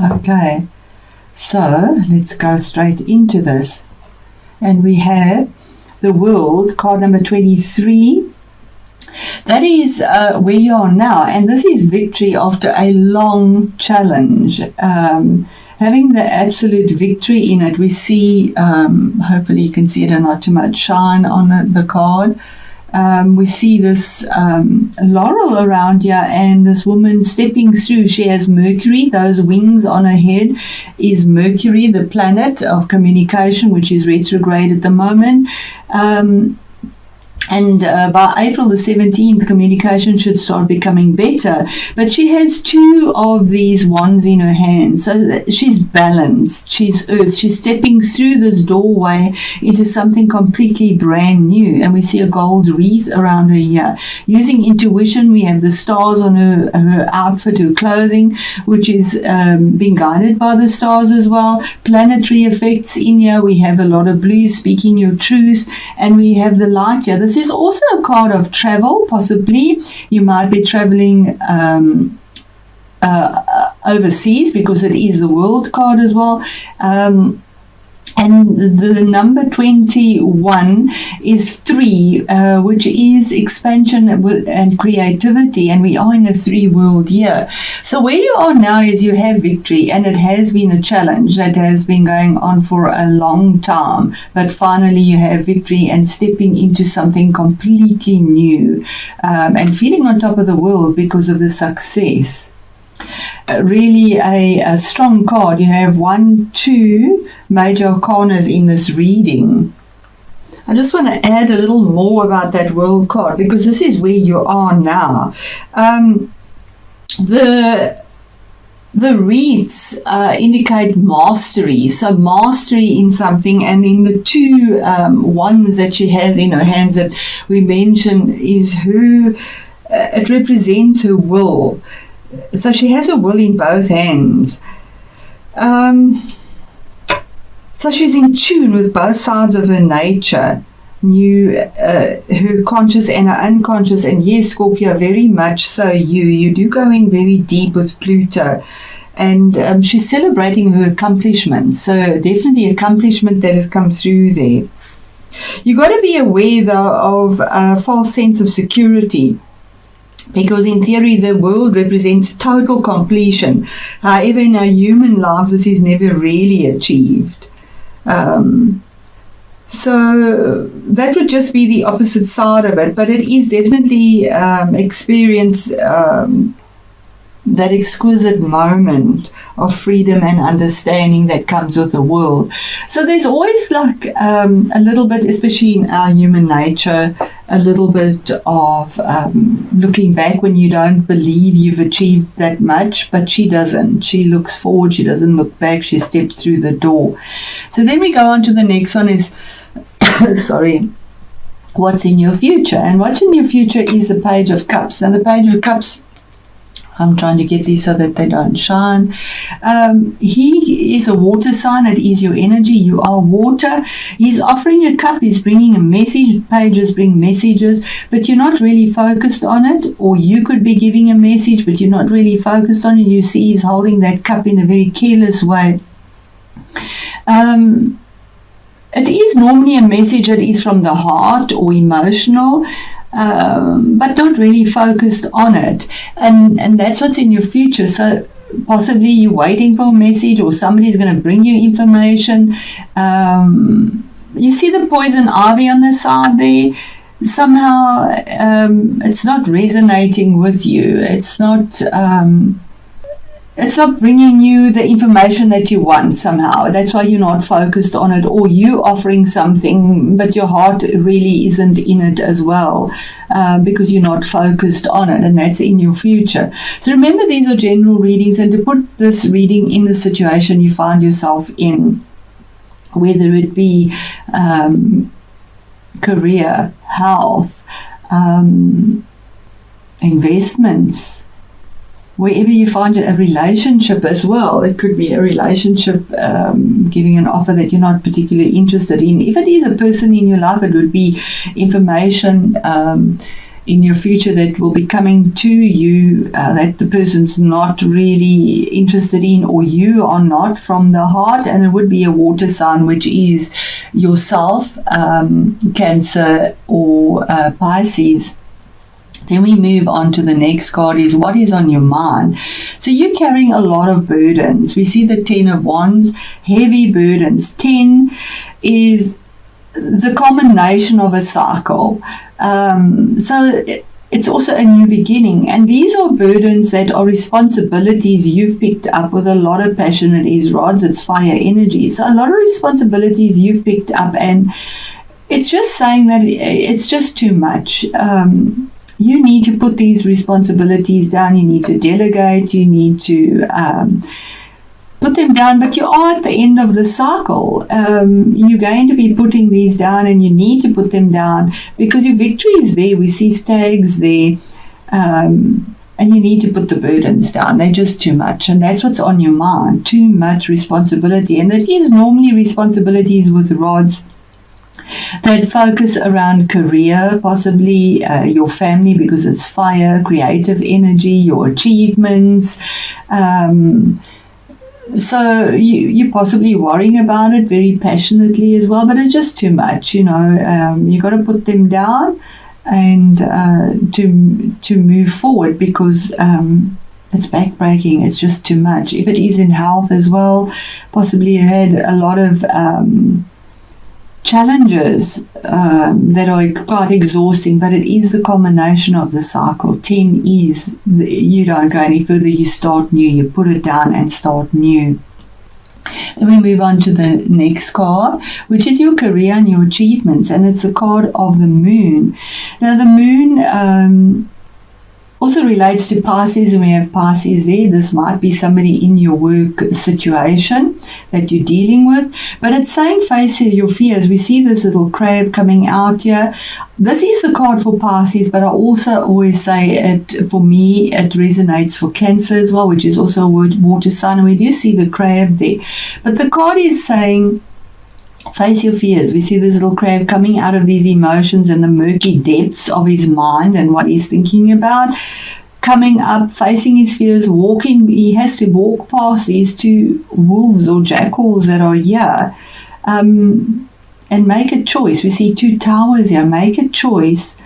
Okay, so let's go straight into this. And we have the World, card number 23. That is where you are now, and this is victory after a long challenge. Having the absolute victory in it, we see, hopefully you can see it and not too much shine on the card. We see this laurel around here, and this woman stepping through. She has Mercury. Those wings on her head is Mercury, the planet of communication, which is retrograde at the moment. And by April the 17th, communication should start becoming better. But she has two of these wands in her hand. So she's balanced. She's earth. She's stepping through this doorway into something completely brand new. And we see a gold wreath around her here. Using intuition, we have the stars on her outfit, her clothing, which is being guided by the stars as well. Planetary effects in here. We have a lot of blue, speaking your truth. And we have the light here. This is also a card of travel, possibly. You might be traveling overseas, because it is the World card as well. And the number 21 is 3, which is expansion and creativity, and we are in a 3 world year. So where you are now is you have victory, and it has been a challenge that has been going on for a long time, but finally you have victory and stepping into something completely new, and feeling on top of the world because of the success. Really a strong card. You have 1, 2 major arcanas in this reading. I just want to add a little more about that World card, because this is where you are now. The wreaths indicate mastery, so mastery in something, and then the 2 wands that she has in her hands that we mentioned is it represents her will. So she has a will in both hands. So she's in tune with both sides of her nature, her conscious and her unconscious. And yes, Scorpio, very much so you do go in very deep with Pluto. And she's celebrating her accomplishments. So definitely accomplishment that has come through there. You got to be aware, though, of a false sense of security, because in theory the world represents total completion. However, in our human lives this is never really achieved. So that would just be the opposite side of it, but it is definitely experience that exquisite moment of freedom and understanding that comes with the world. So there's always like a little bit, especially in our human nature, a little bit of looking back when you don't believe you've achieved that much, but she doesn't. She looks forward, she doesn't look back, she stepped through the door. So then we go on to the next one is, what's in your future? And what's in your future is the Page of Cups. And the Page of Cups, I'm trying to get these so that they don't shine. He is a water sign. It is your energy. You are water. He's offering a cup. He's bringing a message. Pages bring messages, but you're not really focused on it. Or you could be giving a message, but you're not really focused on it. You see he's holding that cup in a very careless way. It is normally a message that is from the heart or emotional, but not really focused on it, and that's what's in your future. So possibly you're waiting for a message, or somebody's going to bring you information. You see the poison ivy on the side there. Somehow it's not resonating with you. It's not bringing you the information that you want somehow. That's why you're not focused on it, or you offering something, but your heart really isn't in it as well, because you're not focused on it, and that's in your future. So remember, these are general readings, and to put this reading in the situation you find yourself in, whether it be career, health, investments, wherever you find a relationship as well. It could be a relationship giving an offer that you're not particularly interested in. If it is a person in your life, it would be information in your future that will be coming to you that the person's not really interested in, or you are not, from the heart. And it would be a water sign, which is yourself, Cancer or Pisces. Then we move on to the next card, is what is on your mind. So you're carrying a lot of burdens. We see the 10 of Wands, heavy burdens. 10 is the culmination of a cycle. So it's also a new beginning. And these are burdens that are responsibilities you've picked up with a lot of passion. It is rods, it's fire energy. So a lot of responsibilities you've picked up, and it's just saying that it's just too much. You need to put these responsibilities down. You need to delegate. You need to put them down. But you are at the end of the cycle. You're going to be putting these down, and you need to put them down because your victory is there. We see stags there. And you need to put the burdens down. They're just too much. And that's what's on your mind. Too much responsibility. And that is normally responsibilities with rods that focus around career, possibly your family, because it's fire, creative energy, your achievements. So you're possibly worrying about it very passionately as well, but it's just too much, you know. You got to put them down and to move forward, because it's backbreaking. It's just too much. If it is in health as well, possibly you had a lot of challenges that are quite exhausting, but it is the culmination of the cycle. 10 is you don't go any further, you start new, you put it down and start new. Then we move on to the next card, which is your career and your achievements, and it's a card of the moon. Now the moon also relates to Pisces, and we have Pisces there. This might be somebody in your work situation that you're dealing with, but it's saying face your fears. We see this little crab coming out here. This is the card for Pisces, but I also always say it, for me, it resonates for Cancer as well, which is also a water sign, and we do see the crab there. But the card is saying face your fears. We see this little crab coming out of these emotions and the murky depths of his mind and what he's thinking about, coming up, facing his fears, walking. He has to walk past these two wolves or jackals that are here, and make a choice. We see two towers here. Make a choice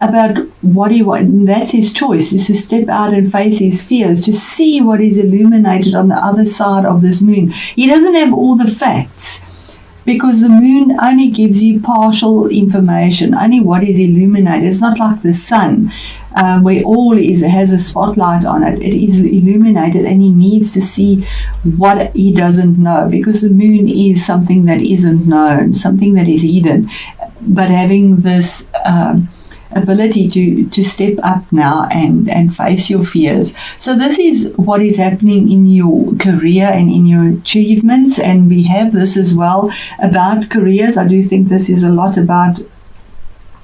about what he wants. That's his choice, is to step out and face his fears, to see what is illuminated on the other side of this moon. He doesn't have all the facts, because the moon only gives you partial information, only what is illuminated. It's not like the sun, where all has a spotlight on it. It is illuminated, and he needs to see what he doesn't know, because the moon is something that isn't known, something that is hidden. But having this ability to step up now and face your fears. So this is what is happening in your career and in your achievements, and we have this as well about careers. I do think this is a lot about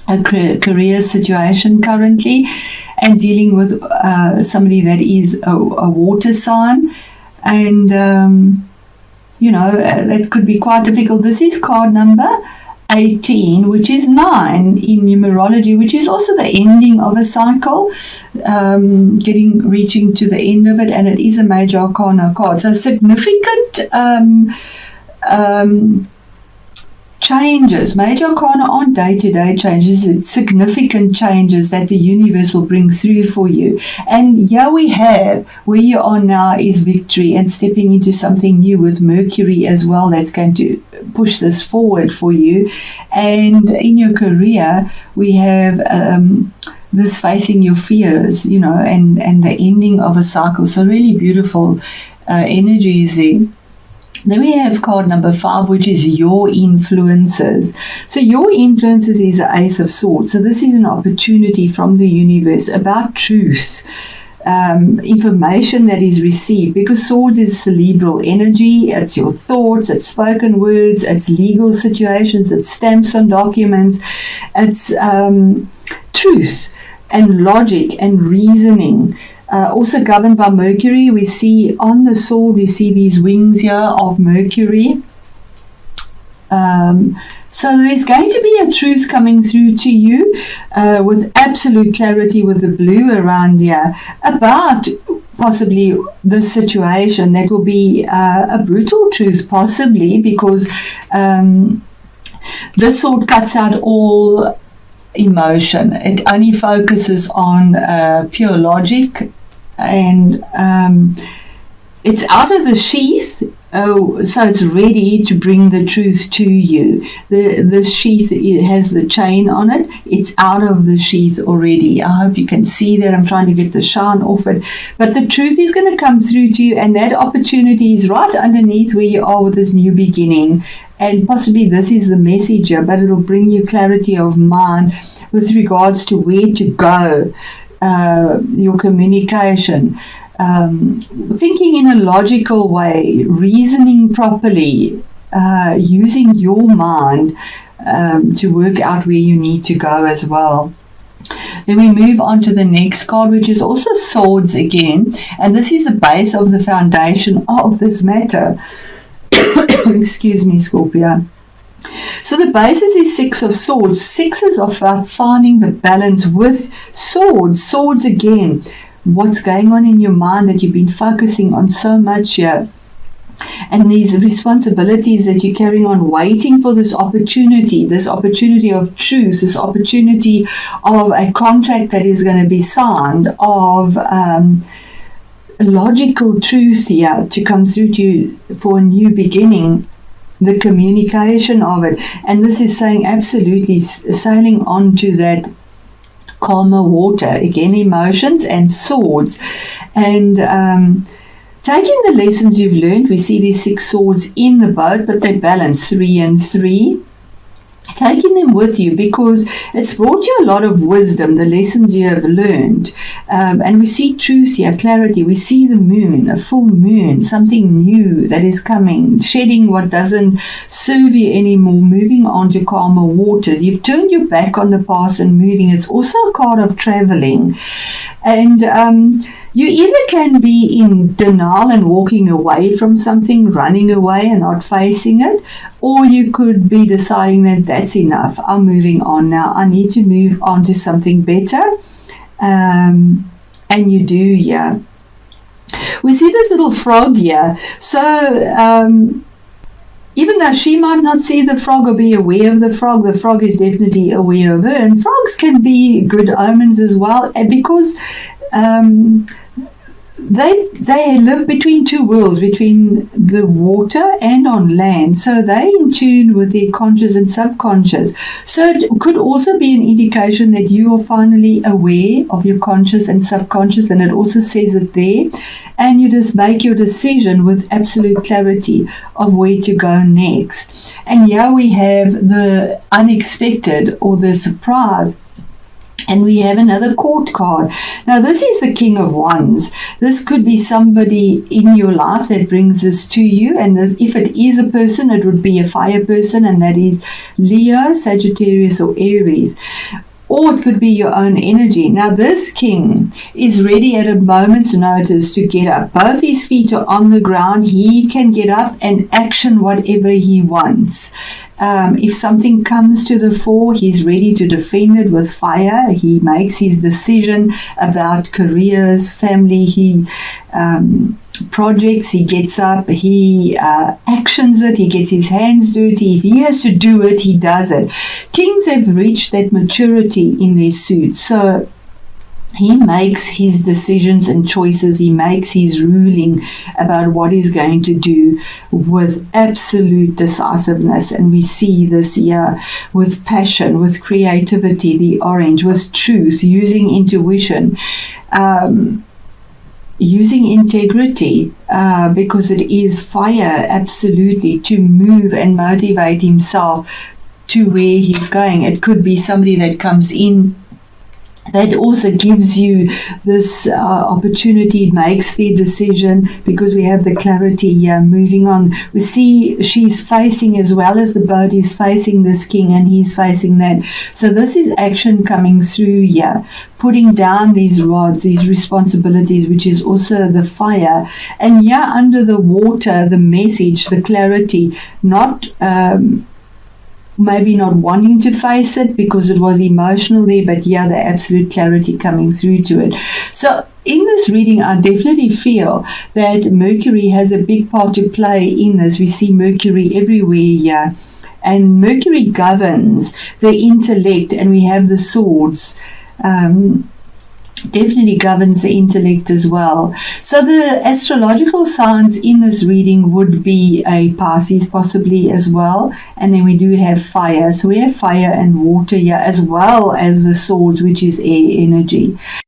a career situation currently, and dealing with somebody that is a water sign, and that could be quite difficult. This is card number 18, which is 9 in numerology, which is also the ending of a cycle, reaching to the end of it, and it is a major arcana card. So significant changes. Major arcana aren't day-to-day changes. It's significant changes that the universe will bring through for you. And here we have, where you are now is victory and stepping into something new with Mercury as well, that's going to push this forward for you. And in your career, we have this facing your fears, and the ending of a cycle. So really beautiful energies there. Then we have card number 5, which is your influences. So your influences is the Ace of Swords. So this is an opportunity from the universe about truth, information that is received, because swords is cerebral energy. It's your thoughts, it's spoken words, it's legal situations, it's stamps on documents, it's truth and logic and reasoning. Also governed by Mercury. We see on the sword, we see these wings here of Mercury. So there's going to be a truth coming through to you with absolute clarity with the blue around here about possibly this situation that will be a brutal truth, possibly, because this sword cuts out all emotion. It only focuses on pure logic, and it's out of the sheath. Oh, so it's ready to bring the truth to you. The sheath, it has the chain on it. It's out of the sheath already. I hope you can see that. I'm trying to get the shine off it. But the truth is going to come through to you, and that opportunity is right underneath where you are with this new beginning. And possibly this is the messenger, but it'll bring you clarity of mind with regards to where to go, your communication. Thinking in a logical way, reasoning properly, using your mind to work out where you need to go as well. Then we move on to the next card, which is also swords again, and this is the base of the foundation of this matter. Excuse me, Scorpio. So the basis is Six of Swords. Sixes are about finding the balance with swords. Swords again. What's going on in your mind that you've been focusing on so much here, and these responsibilities that you're carrying on, waiting for this opportunity of truth, this opportunity of a contract that is going to be signed, of logical truth here to come through to you for a new beginning, the communication of it. And this is saying absolutely sailing on to that calmer water, again emotions and swords, and taking the lessons you've learned. We see these 6 swords in the boat, but they balance 3 and 3, taking them with you because it's brought you a lot of wisdom, the lessons you have learned. And we see truth here, clarity. We see the moon, a full moon, something new that is coming, shedding what doesn't serve you anymore, moving on to calmer waters. You've turned your back on the past and moving. It's also a card of traveling. And you either can be in denial and walking away from something, running away and not facing it, or you could be deciding that that's enough. I'm moving on now. I need to move on to something better. And you do, yeah. We see this little frog here. So even though she might not see the frog or be aware of the frog is definitely aware of her. And frogs can be good omens as well, because they live between two worlds, between the water and on land. So they're in tune with their conscious and subconscious. So it could also be an indication that you are finally aware of your conscious and subconscious, and it also says it there. And you just make your decision with absolute clarity of where to go next. And here we have the unexpected or the surprise. And we have another court card. Now, this is the King of Wands. This could be somebody in your life that brings this to you. And this, if it is a person, it would be a fire person, and that is Leo, Sagittarius, or Aries. Or it could be your own energy. Now, this king is ready at a moment's notice to get up. Both his feet are on the ground. He can get up and action whatever he wants. If something comes to the fore, he's ready to defend it with fire. He makes his decision about careers, family, projects. He gets up, he actions it, he gets his hands dirty. If he has to do it, he does it. Kings have reached that maturity in their suit. So he makes his decisions and choices. He makes his ruling about what he's going to do with absolute decisiveness. And we see this here with passion, with creativity, the orange, with truth, using intuition, using integrity, because it is fire, absolutely, to move and motivate himself to where he's going. It could be somebody that comes in that also gives you this opportunity, makes their decision, because we have the clarity here. Moving on, we see she's facing, as well as the boat is facing this king, and he's facing that. So this is action coming through here, putting down these rods, these responsibilities, which is also the fire. And here under the water, the message, the clarity, not maybe not wanting to face it because it was emotional there, but yeah, the absolute clarity coming through to it. So in this reading, I definitely feel that Mercury has a big part to play in this. We see Mercury everywhere here. And Mercury governs the intellect, and we have the swords. Definitely governs the intellect as well. So the astrological signs in this reading would be a Pisces possibly as well. And then we do have fire. So we have fire and water here, as well as the swords, which is air energy.